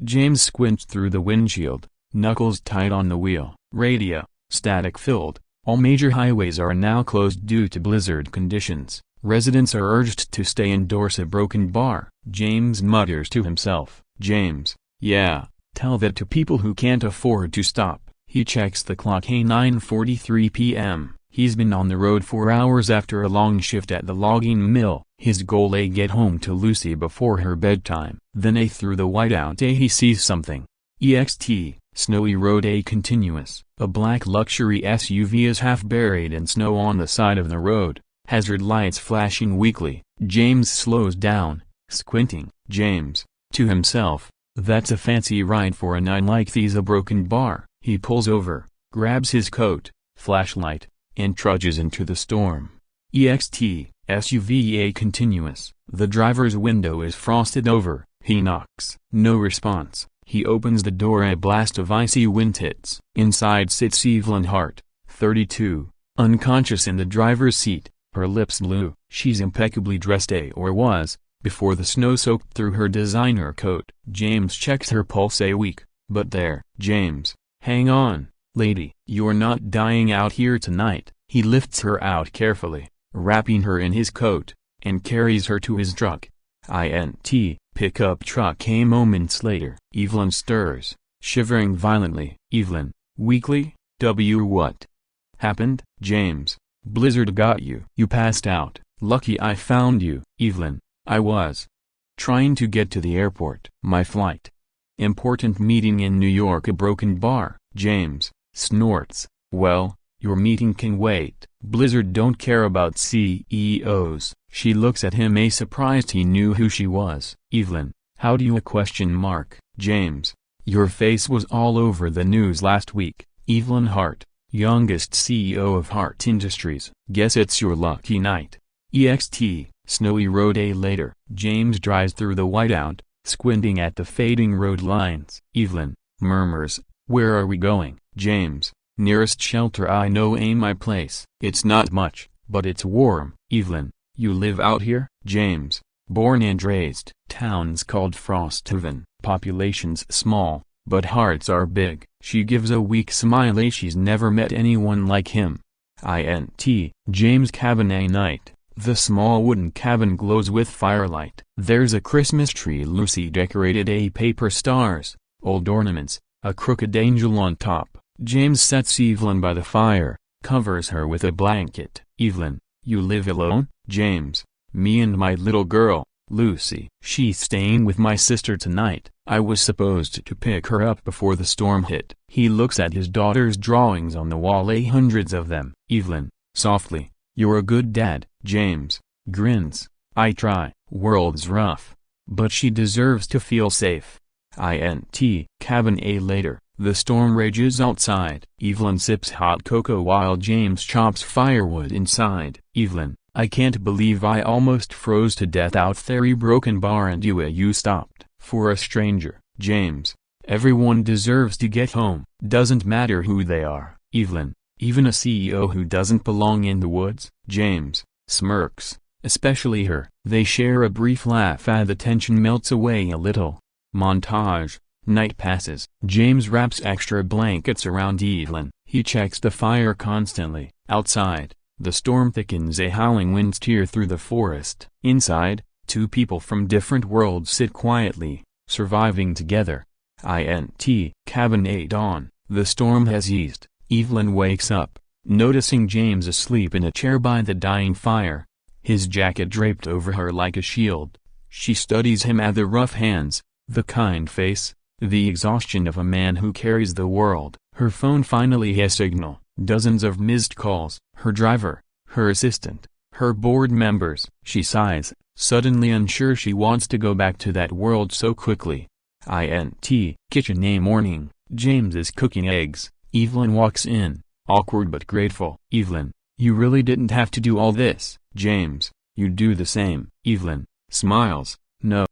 James squints through the windshield, knuckles tight on the wheel. Radio, static filled. All major highways are now closed due to blizzard conditions. Residents are urged to stay indoors. A broken bar. James mutters to himself. James, yeah, tell that to people who can't afford to stop. He checks the clock. 9:43 p.m. He's been on the road 4 hours after a long shift at the logging mill. His goal: A, get home to Lucy before her bedtime. Then A, through the whiteout A, he sees something. EXT, snowy road. A, continuous. A black luxury SUV is half buried in snow on the side of the road, hazard lights flashing weakly. James slows down, squinting. James, to himself, that's a fancy ride for a night like these. A broken bar. He pulls over, grabs his coat, flashlight, and trudges into the storm. EXT, SUV. A, continuous. The driver's window is frosted over. He knocks. No response. He opens the door. A blast of icy wind hits. Inside sits Evelyn Hart, 32, unconscious in the driver's seat, her lips blue. She's impeccably dressed, or was, before the snow soaked through her designer coat. James checks her pulse. Weak, but there. James, hang on, lady. You're not dying out here tonight. He lifts her out carefully, wrapping her in his coat, and carries her to his truck. Pickup truck. A moments later. Evelyn stirs, shivering violently. Evelyn, weakly, what happened? James, blizzard got you. You passed out. Lucky I found you. Evelyn, I was trying to get to the airport. My flight. Important meeting in New York. A broken bar. James snorts. Well, your meeting can wait. Blizzard don't care about CEOs. She looks at him, surprised he knew who she was. Evelyn, how do you? James, your face was all over the news last week. Evelyn Hart, youngest CEO of Hart Industries. Guess it's your lucky night. EXT, snowy road. A later. James drives through the whiteout, squinting at the fading road lines. Evelyn murmurs, where are we going? James, nearest shelter I know. My place. It's not much, but it's warm. Evelyn, you live out here? James, born and raised. Town's called Frosthaven. Population's small, but hearts are big. She gives a weak smile. She's never met anyone like him. James' cabin. A night. The small wooden cabin glows with firelight. There's a Christmas tree Lucy decorated. Paper stars, old ornaments, a crooked angel on top. James sets Evelyn by the fire, covers her with a blanket. Evelyn, you live alone? James, me and my little girl, Lucy. She's staying with my sister tonight. I was supposed to pick her up before the storm hit. He looks at his daughter's drawings on the wall. Hundreds of them. Evelyn, softly, you're a good dad. James grins. I try. World's rough, but she deserves to feel safe. Cabin. A later. The storm rages outside. Evelyn sips hot cocoa while James chops firewood inside. Evelyn, I can't believe I almost froze to death out there. Broken bar. And you stopped for a stranger. James, everyone deserves to get home. Doesn't matter who they are. Evelyn, even a CEO who doesn't belong in the woods. James smirks, especially her. They share a brief laugh. The tension melts away a little. Montage. Night passes. James wraps extra blankets around Evelyn. He checks the fire constantly. Outside, the storm thickens. Howling winds tear through the forest. Inside, two people from different worlds sit quietly, surviving together. Cabin. A dawn. The storm has eased. Evelyn wakes up, noticing James asleep in a chair by the dying fire, his jacket draped over her like a shield. She studies him. The rough hands, the kind face, the exhaustion of a man who carries the world. Her phone finally has signal. Dozens of missed calls. Her driver, her assistant, her board members. She sighs, suddenly unsure she wants to go back to that world so quickly. Kitchen. A morning. James is cooking eggs. Evelyn walks in, awkward but grateful. Evelyn, you really didn't have to do all this. James, you do the same. Evelyn smiles. No,